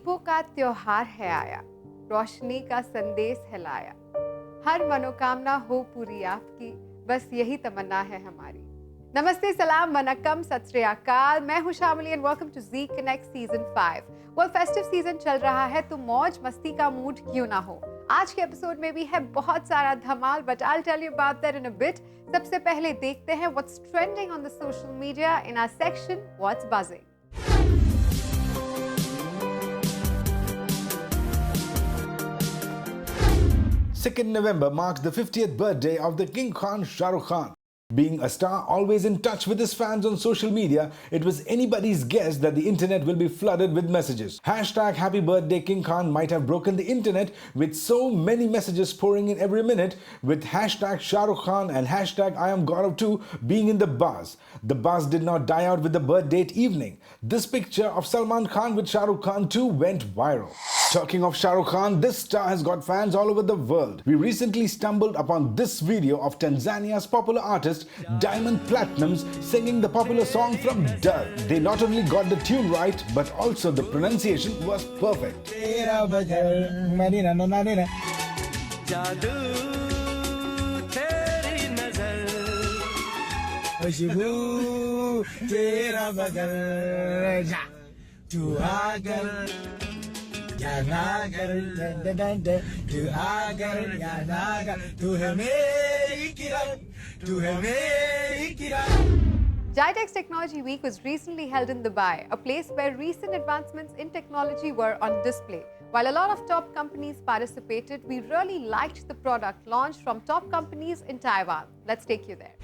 शुभों का त्योहार है आया, रोशनी का संदेश है लाया। हर मनोकामना हो पूरी आपकी, बस यही तमन्ना है हमारी। नमस्ते, सलाम, वनक्कम, सत श्री अकाल। मैं हूं Shamili and welcome to G connect season 5। Well, festive season चल रहा है तो मौज मस्ती का मूड क्यों ना हो। आज के एपिसोड में भी है बहुत सारा धमाल, but I will tell you about that in a bit. सबसे पहले देखते हैं what's trending on the social media in our section what's buzzing. 2nd November marks the 50th birthday of the King Khan Shah Rukh Khan. Being a star always in touch with his fans on social media, it was anybody's guess that the internet will be flooded with messages. Hashtag Happy Birthday King Khan might have broken the internet with so many messages pouring in every minute, with hashtag Shah Rukh Khan and hashtag I am Gaurav too being in the buzz. The buzz did not die out with the birth date evening. This picture of Salman Khan with Shah Rukh Khan too went viral. Talking of Shah Rukh Khan, this star has got fans all over the world. We recently stumbled upon this video of Tanzania's popular artist Diamond Platnumz singing the popular song from Dal. They not only got the tune right, but also the pronunciation was perfect. GITEX Technology Week was recently held in Dubai, a place where recent advancements in technology were on display. While a lot of top companies participated, we really liked the product launched from top companies in Taiwan. Let's take you there.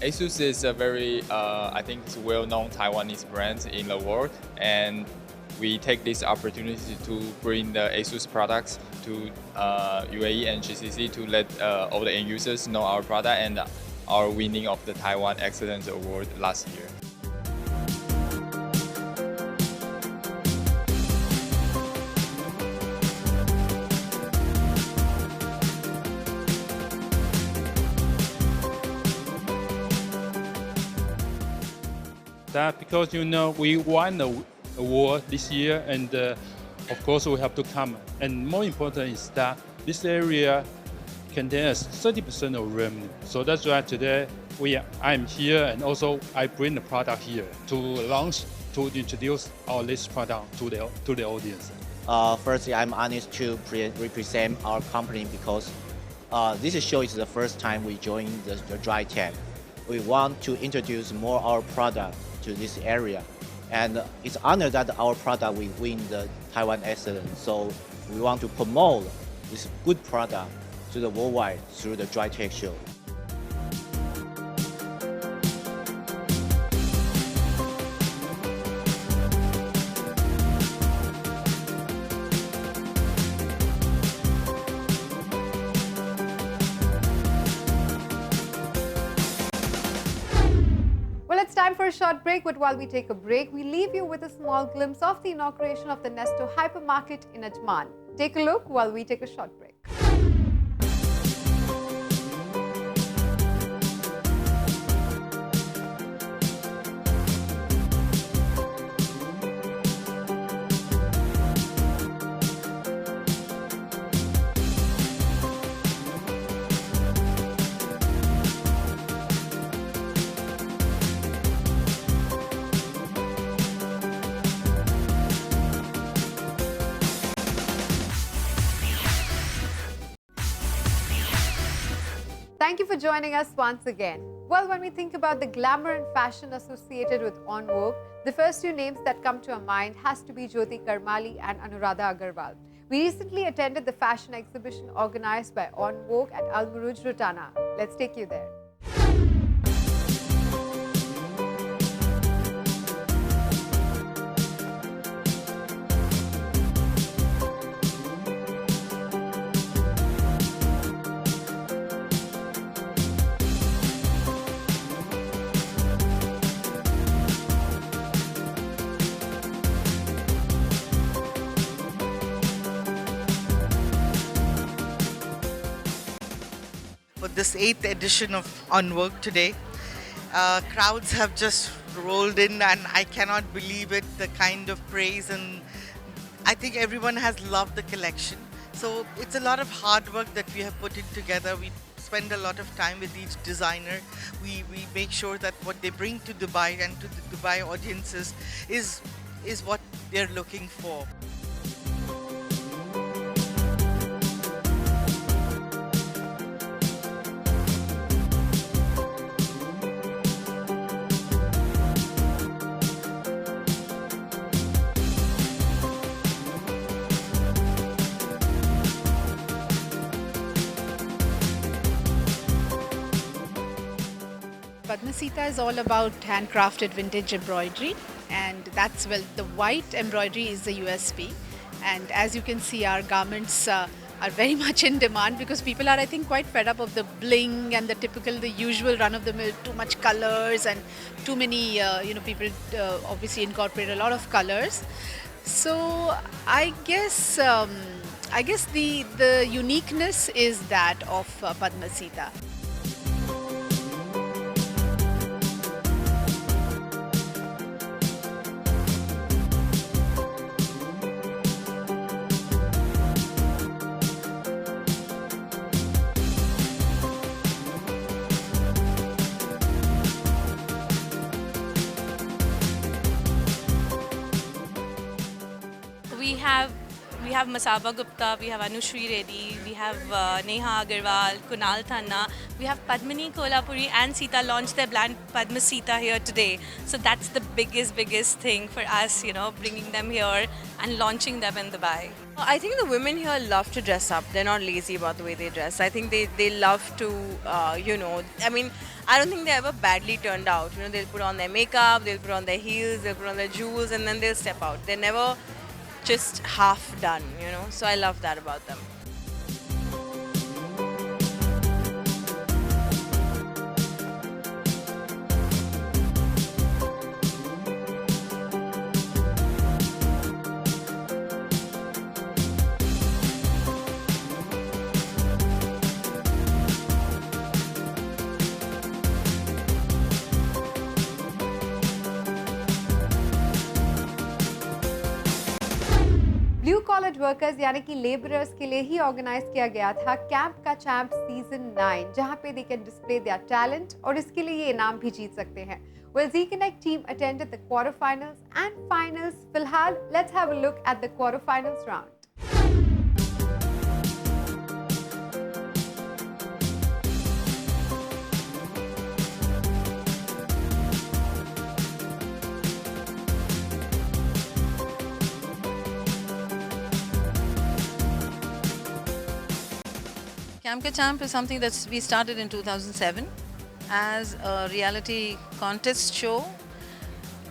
ASUS is a very, I think, it's a well-known Taiwanese brand in the world, and we take this opportunity to bring the ASUS products to UAE and GCC to let all the end users know our product and our winning of the Taiwan Excellence Award last year. That because we won the award this year, and of course we have to come. And more important is that this area contains 30% of revenue. So that's why today I'm here, and also I bring the product here to launch, to introduce our latest product to the audience. Firstly, I'm honored to represent our company because this show is the first time we join the GITEX. We want to introduce more our product to this area, and it's honored that our product will win the Taiwan Excellence. So we want to promote this good product to the worldwide through the GITEX show. It's time for a short break, but while we take a break, we leave you with a small glimpse of the inauguration of the Nesto hypermarket in Ajman. Take a look while we take a short break. Thank you for joining us once again. Well, when we think about the glamour and fashion associated with On Vogue, the first two names that come to our mind has to be Jyoti Karmali and Anuradha Agarwal. We recently attended the fashion exhibition organized by On Vogue at Al Muruj Rotana. Let's take you there. for this 8th edition of On Work today. Crowds have just rolled in, and I cannot believe it, the kind of praise, and I think everyone has loved the collection. So it's a lot of hard work that we have put in together. We spend a lot of time with each designer. We make sure that what they bring to Dubai and to the Dubai audiences is what they're looking for. Padmasita is all about handcrafted vintage embroidery, and that's, well, the white embroidery is the USP. And as you can see, our garments are very much in demand because people are, I think, quite fed up of the bling and the usual run-of-the-mill, too much colors and too many, people obviously incorporate a lot of colors. So I guess the uniqueness is that of Padmasita. We have Masaba Gupta, we have Anushri Reddy, we have Neha Agarwal, Kunal Thanna, we have Padmini Kolhapuri and Sita launched their brand Padmasita here today. So that's the biggest thing for us, bringing them here and launching them in Dubai. I think the women here love to dress up. They're not lazy about the way they dress. I think they love to, I don't think they're ever badly turned out. They'll put on their makeup, they'll put on their heels, they'll put on their jewels, and then they'll step out. They're never just half done, so I love that about them. Blue collar workers यानी कि labourers के लिए ही organise किया गया था camp का champ season 9, जहां पे they can display their talent और इसके लिए ये इनाम भी जीत सकते हैं. Well, Z Connect team attended the quarterfinals and finals. फिलहाल let's have a look at the quarterfinals round. Camp Ka Champ is something that we started in 2007 as a reality contest show,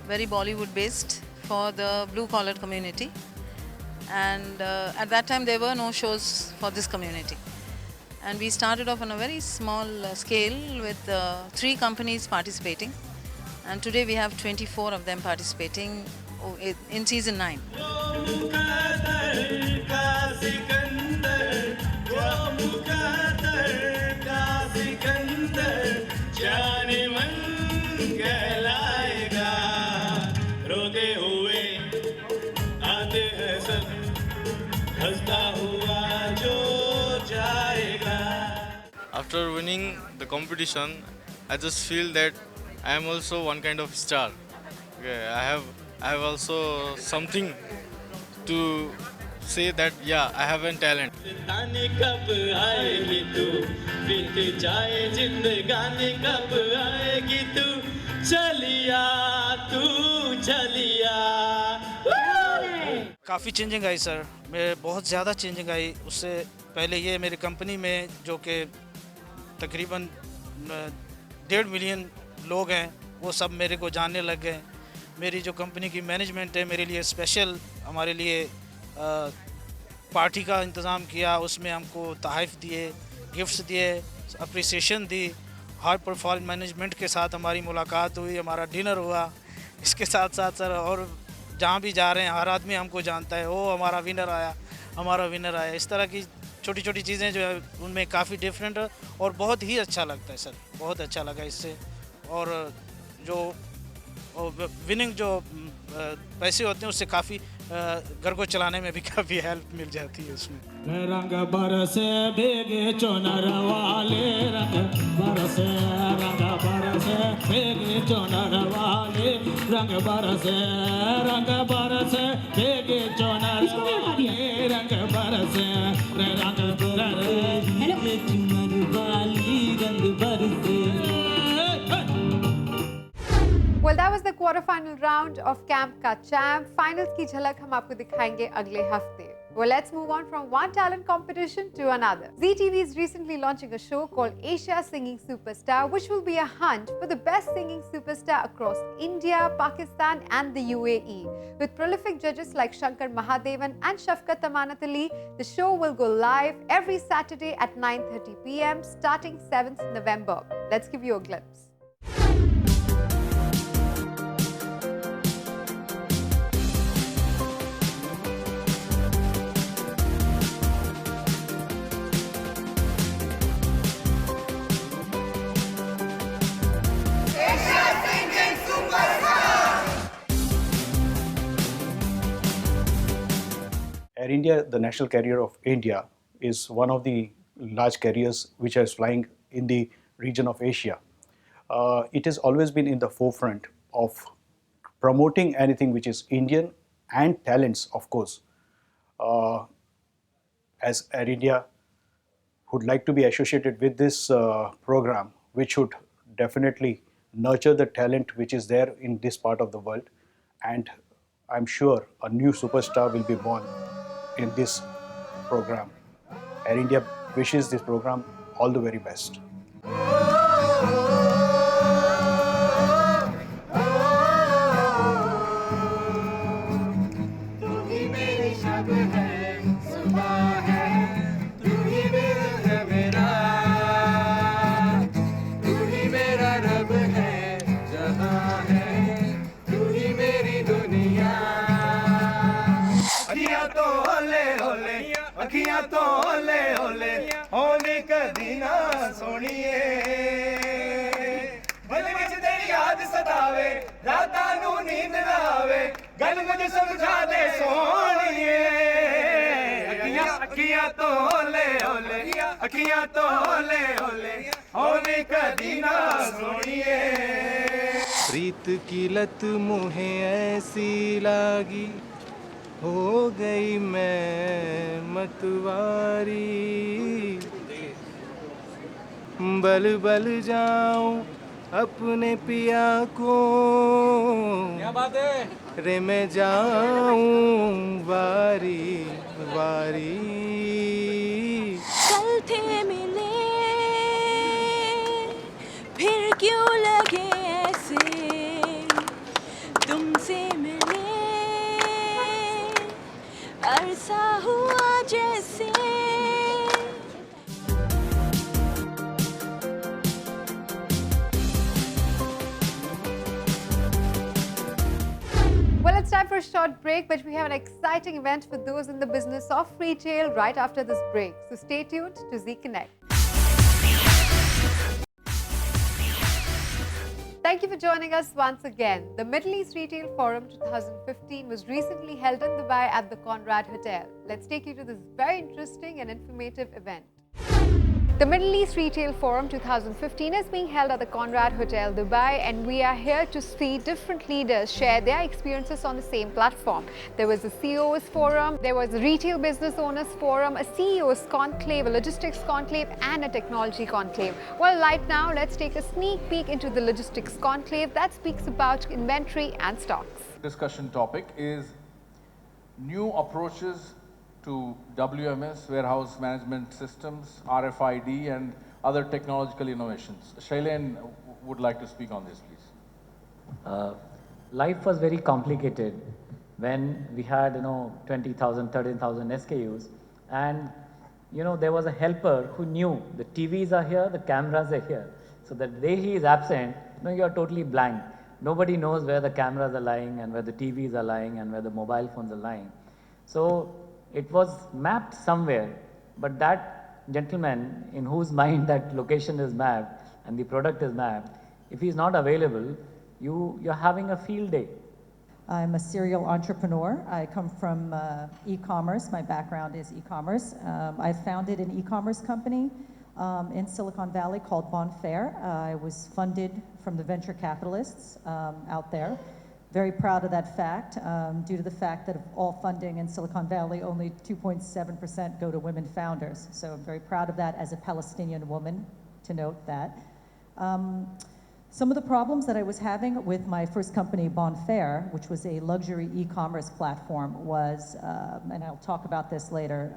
very Bollywood based, for the blue collar community. And at that time there were no shows for this community. And we started off on a very small scale with 3 companies participating. And today we have 24 of them participating in season 9. After winning the competition, I just feel that I am also one kind of star. Okay, I have also something to say that yeah, I have a talent. काफ़ी changing आई sir, मैं बहुत ज़्यादा changing आई. उससे पहले ये मेरी company में जो कि तकरीबन 1.5 मिलियन लोग हैं, वो सब मेरे को जानने लग गए. मेरी जो कंपनी की मैनेजमेंट है मेरे लिए स्पेशल हमारे लिए पार्टी का इंतज़ाम किया. उसमें हमको तोहफ़े दिए, गिफ्ट्स दिए, अप्रिसिएशन दी. हाई प्रोफाइल मैनेजमेंट के साथ हमारी मुलाकात हुई, हमारा डिनर हुआ. इसके साथ साथ सर और जहाँ भी जा रहे हैं हर आदमी हमको जानता है, ओ हमारा विनर आया, हमारा विनर आया. इस तरह की छोटी छोटी चीज़ें जो है उनमें काफ़ी डिफरेंट है और बहुत ही अच्छा लगता है सर, बहुत अच्छा लगा इससे। और जो विनिंग जो पैसे होते हैं उससे काफ़ी घर को चलाने में भी काफ़ी हेल्प मिल जाती है उसमें। रंग बरसे बेगे चोनर वाले, रंग बरसे बेगे चोनर वाले, रंग बरसे बेगे चोनर वाले, रंग बरसे चुनर वाली, रंग बरसे। Well, that was the quarterfinal round of Camp Ka Champ. Finals की झलक हम आपको दिखाएंगे अगले हफ्ते. Well, let's move on from one talent competition to another. Zee TV is recently launching a show called Asia Singing Superstar, which will be a hunt for the best singing superstar across India, Pakistan and the UAE. With prolific judges like Shankar Mahadevan and Shafqat Amanat Ali, the show will go live every Saturday at 9:30 p.m. starting 7th November. Let's give you a glimpse. Air India, the national carrier of India, is one of the large carriers which is flying in the region of Asia. It has always been in the forefront of promoting anything which is Indian and talents, of course. As Air India would like to be associated with this program, which should definitely nurture the talent which is there in this part of the world, and I'm sure a new superstar will be born in this program. Air India wishes this program all the very best. अखियां तो होले होले होने कदी ना सोनिए बल विच तेरी याद सतावे रातां नू नींद ना आवे गल मुझे समझा दे सोनिए अखियां तो होले होले अखियां तो होले होले होने कदी ना सोनिए प्रीत की लत मुहे ऐसी लागी हो गई मैं मतवारी बल बल जाऊं अपने पिया को क्या बात है रे मैं जाऊं वारी वारी कल थे मिले फिर क्यों लगे ऐसे तुमसे मिले अरसा हुआ जैसे Well, it's time for a short break, but we have an exciting event for those in the business of retail right after this break. So stay tuned to Zee Connect. Thank you for joining us once again. The Middle East Retail Forum 2015 was recently held in Dubai at the Conrad Hotel. Let's take you to this very interesting and informative event. The Middle East Retail Forum 2015 is being held at the Conrad Hotel, Dubai, and we are here to see different leaders share their experiences on the same platform. There was a CEO's forum, there was a Retail Business Owners Forum, a CEO's conclave, a logistics conclave, and a technology conclave. Well, right now, let's take a sneak peek into the logistics conclave that speaks about inventory and stocks. Discussion topic is new approaches to WMS, warehouse management systems, RFID, and other technological innovations. Shailen would like to speak on this, please. Life was very complicated when we had, 20,000, 13,000 SKUs, and, there was a helper who knew the TVs are here, the cameras are here. So the day he is absent, you are totally blank. Nobody knows where the cameras are lying and where the TVs are lying and where the mobile phones are lying. So it was mapped somewhere But that gentleman in whose mind that location is mapped and the product is mapped, if he's not available, you're having a field day. I'm a serial entrepreneur. I come from e-commerce. My background is e-commerce. I founded an e-commerce company in Silicon Valley called Bonfair. I was funded from the venture capitalists out there. Very proud of that fact, due to the fact that of all funding in Silicon Valley, only 2.7% go to women founders. So I'm very proud of that as a Palestinian woman, to note that. Some of the problems that I was having with my first company, Bonfair, which was a luxury e-commerce platform, was, and I'll talk about this later,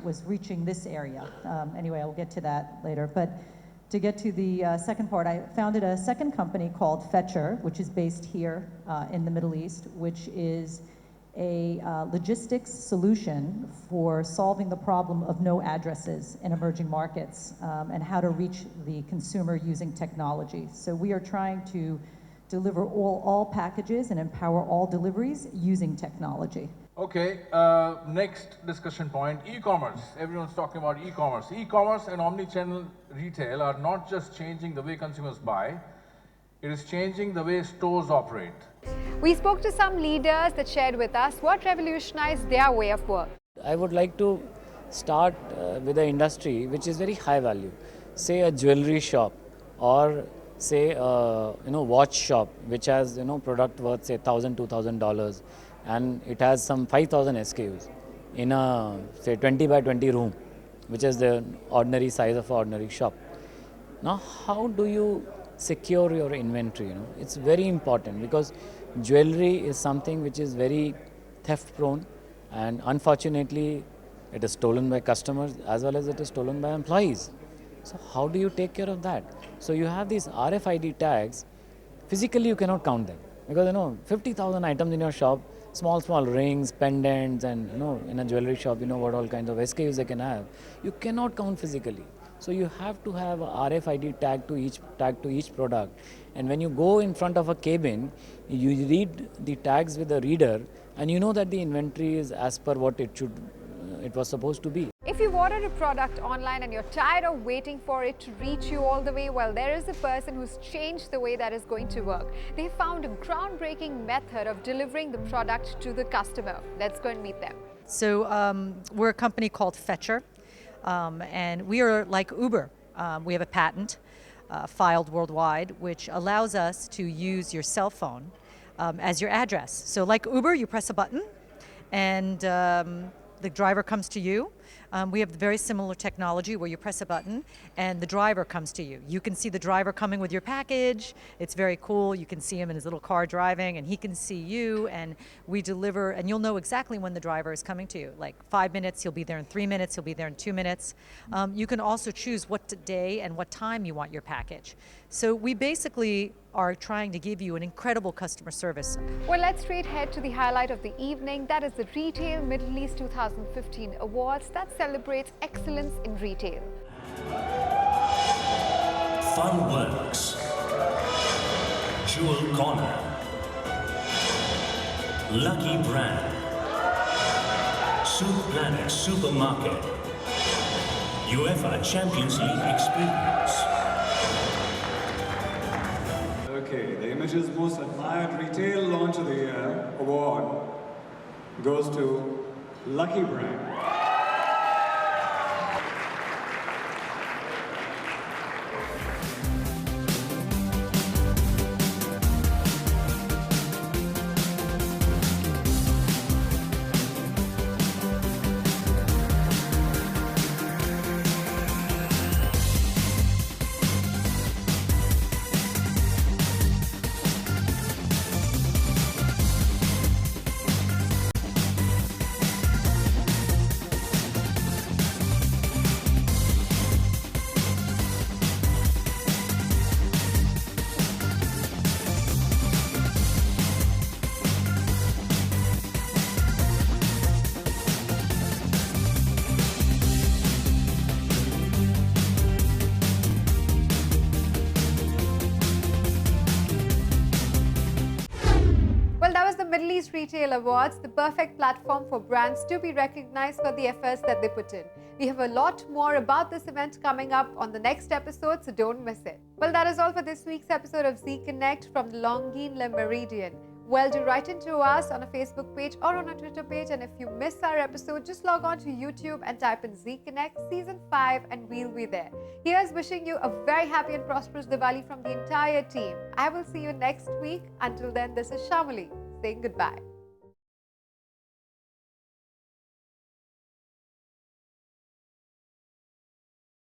was reaching this area. Anyway, I'll get to that later. But to get to the second part, I founded a second company called Fetcher, which is based here in the Middle East, which is a logistics solution for solving the problem of no addresses in emerging markets and how to reach the consumer using technology. So we are trying to deliver all packages and empower all deliveries using technology. Okay, next discussion point, e-commerce. Everyone's talking about e-commerce. E-commerce and omni-channel retail are not just changing the way consumers buy, it is changing the way stores operate. We spoke to some leaders that shared with us what revolutionized their way of work. I would like to start with an industry which is very high value. Say a jewelry shop, or say watch shop which has product worth say $1,000, $2,000, and it has some 5,000 SKUs in a say 20 by 20 room, which is the ordinary size of an ordinary shop. Now how do you secure your inventory? It's very important, because jewelry is something which is very theft prone, and unfortunately it is stolen by customers as well as it is stolen by employees. So how do you take care of that? So you have these RFID tags. Physically you cannot count them, because 50,000 items in your shop, small rings, pendants, and in a jewelry shop, what all kinds of SKUs they can have. You cannot count physically. So you have to have a RFID tag to each product. And when you go in front of a cabin, you read the tags with the reader, and you know that the inventory is as per what it was supposed to be. If you've ordered a product online and you're tired of waiting for it to reach you all the way, well, there is a person who's changed the way that is going to work. They found a groundbreaking method of delivering the product to the customer. Let's go and meet them. So we're a company called Fetcher. And we are like Uber. We have a patent filed worldwide, which allows us to use your cell phone as your address. So like Uber, you press a button and the driver comes to you. We have very similar technology where you press a button and the driver comes to you. You can see the driver coming with your package. It's very cool. You can see him in his little car driving, and he can see you, and we deliver, and you'll know exactly when the driver is coming to you. Like 5 minutes, he'll be there in 3 minutes, he'll be there in 2 minutes. You can also choose what day and what time you want your package. So we basically are trying to give you an incredible customer service. Well, let's straight head to the highlight of the evening. That is the Retail Middle East 2015 Awards that celebrates excellence in retail. Funworks, Jewel Corner, Lucky Brand, Soup Planet Supermarket, UEFA Champions League Experience. Okay, the Image's Most Admired Retail Launch of the Year award goes to Lucky Brand. Middle East Retail Awards, the perfect platform for brands to be recognized for the efforts that they put in. We have a lot more about this event coming up on the next episode, so don't miss it. Well, that is all for this week's episode of Z Connect from the Longines Le Méridien. Well, do write into us on a Facebook page or on a Twitter page, and if you miss our episode, just log on to YouTube and type in Z Connect Season 5 and we'll be there. Here's wishing you a very happy and prosperous Diwali from the entire team. I will see you next week. Until then, this is Shamali saying goodbye.